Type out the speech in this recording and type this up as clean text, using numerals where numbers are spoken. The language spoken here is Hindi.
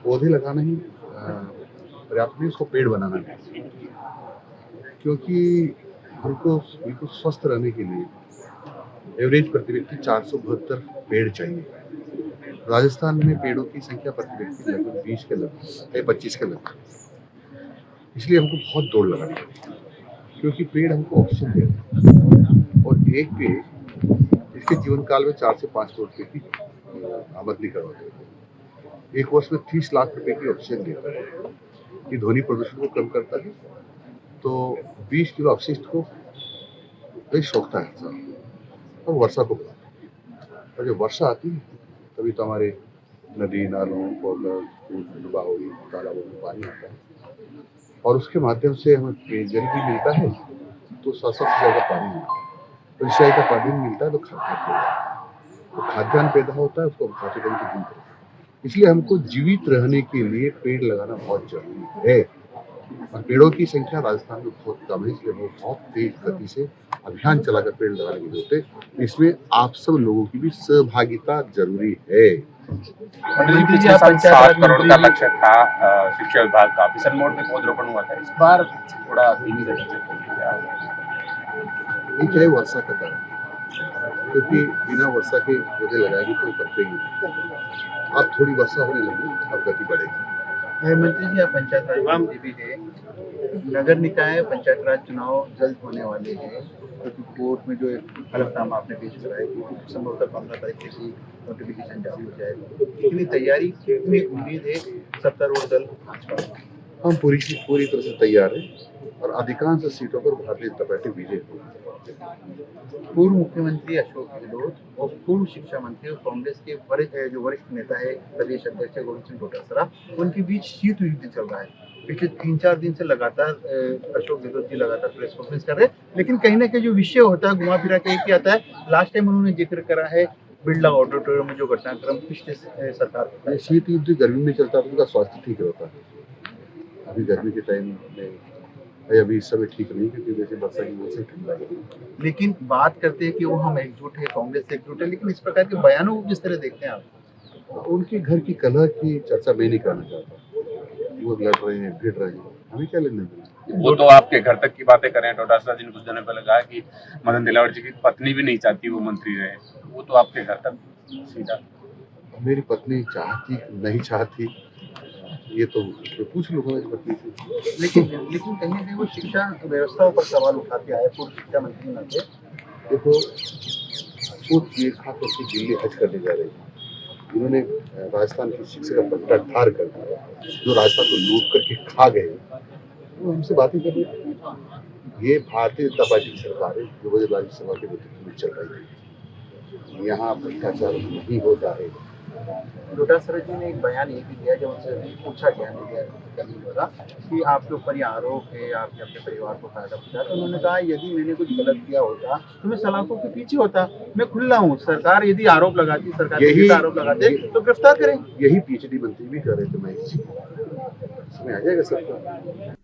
पौधे लगाना ही पर्याप्त नहीं, उसको पेड़ बनाना है, क्योंकि हमको बिल्कुल स्वस्थ रहने के लिए एवरेज प्रति व्यक्ति 472 पेड़ चाहिए। राजस्थान में पेड़ों की संख्या प्रति व्यक्ति लगभग 20 के लगभग है, 25 के लगभग। इसलिए हमको बहुत दौड़ लगानी है, क्योंकि पेड़ हमको ऑक्सीजन देते हैं और एक पेड़ इसके जीवन काल में 4 से 5 करोड़ रुपए की आमदनी करवाते हैं। एक वर्ष में 30 लाख रुपए की ऑक्सीजन देता है। ये ध्वनि प्रदूषण को कम करता है, तो 20 किलो अपशिष्ट को सोखता है और वर्षा को बुलाता है। और जब वर्षा आती है तभी तो हमारे नदी नालों बावड़ी तालाबों में पानी आता है और उसके माध्यम से हमें पेयजल भी मिलता है, तो 700 सिंचाई का पानी मिलता है। तो सिंचाई का पानी मिलता है तो खाद्यान्न पैदा होता है, उसको खाते करने की जरूरत है। इसलिए हमको जीवित रहने के लिए पेड़ लगाना बहुत जरूरी है और पेड़ों की संख्या राजस्थान में बहुत कम है, इसलिए वो बहुत तेज गति से अभियान चलाकर पेड़ लगाने की जरूरत है। इसमें आप सब लोगों की भी सहभागिता जरूरी है। पिछले साल 7 करोड़ का लक्ष्य था शिक्षा विभाग का, बिसन मोड़ में पौधरोपण हुआ था, इस बार थोड़ा धीमी गति से ये चाहे वर्षा का कारण, क्योंकि बिना वर्षा के पौधे लगाएंगे तो पकड़ेंगे। अब थोड़ी वर्षा होने लगी, अब गति बढ़ेगी। मंत्री जी, आप पंचायत राज मंत्री भी है, नगर निकाय पंचायत राज चुनाव जल्द होने वाले हैं, क्योंकि कोर्ट में जो हलफनामा आपने पेश कराया कि संभवतः 15 तारीख से नोटिफिकेशन जारी हो जाएगा, कितनी तैयारी, कितनी उम्मीद है सत्तारूढ़ दल? हम पूरी तरह से तैयार हैं और अधिकांश सीटों पर भारतीय जनता पार्टी विजय होगी। पूर्व मुख्यमंत्री अशोक गहलोत और पूर्व शिक्षा मंत्री और कांग्रेस के वरिष्ठ नेता है प्रदेश अध्यक्ष गोविंद सिंह डोटासरा, उनके बीच शीत युद्ध चल रहा है। पिछले 3-4 दिन से लगातार अशोक गहलोत जी लगातार प्रेस कॉन्फ्रेंस कर रहे हैं, लेकिन कहीं ना कहीं जो विषय होता है घुमा फिरा के एक ही आता है। लास्ट टाइम उन्होंने जिक्र करा है बिरला ऑडिटोरियम में जो घटनाक्रम पिछले सरकार, शीत युद्ध गर्मी में चलता है तो उनका स्वास्थ्य ठीक रहता है। अभी गर्मी के टाइम में अभी इस समय ठीक नहीं, क्योंकि वैसे वर्षा की वजह से ठंडा है। लेकिन बात करते हैं कि वो हम एकजुट है, कांग्रेस से एकजुट है, लेकिन इस प्रकार के बयानों को किस तरह देखते हैं आप? उनके घर की कलह की चर्चा मैं नहीं करना चाहता। वो लड़ रहे हैं, भिड़ रहे हैं, हमें क्या लेना देना। वो तो आपके घर तक की बातें करें। डोटासरा जी ने कुछ दिनों पहले कहा कि मदन दिलावर जी की पत्नी भी नहीं चाहती वो मंत्री रहे, वो तो आपके घर तक सीधा। मेरी पत्नी चाहती नहीं चाहती ये तो पूछ लो मेरी पत्नी से। लेकिन कहीं ना कहीं वो शिक्षा व्यवस्था पर सवाल उठाते आए पूर्व शिक्षा मंत्री न थे। देखो, सोचिए, खासतौर से दिल्ली हज करने जा रहे हैं, इन्होंने राजस्थान की शिक्षा का पट्टा ठार कर दिया, जो राजस्थान को लूट करके खा गए, वो हमसे बातें कर रहे हैं। ये भारतीय जनता पार्टी की सरकार है जो बजट राज्यसभा के नेतृत्व में चल रही है। यहाँ भ्रष्टाचार नहीं होता है। डोटासरा जी ने एक बयान ये भी दिया, जब उनसे पूछा गया द्वारा कि आपके ऊपर ये आरोप है, आपने अपने परिवार को फायदा पहुंचा, तो उन्होंने कहा यदि मैंने कुछ गलत किया होता तो मैं सलाखों के पीछे होता, मैं खुला हूँ। सरकार यदि आरोप लगाती, सरकार यही आरोप लगाते तो गिरफ्तार करें। यही पीएचडी मंत्री भी कर रहे थे, मैं इसमें आ जाएगा सबका।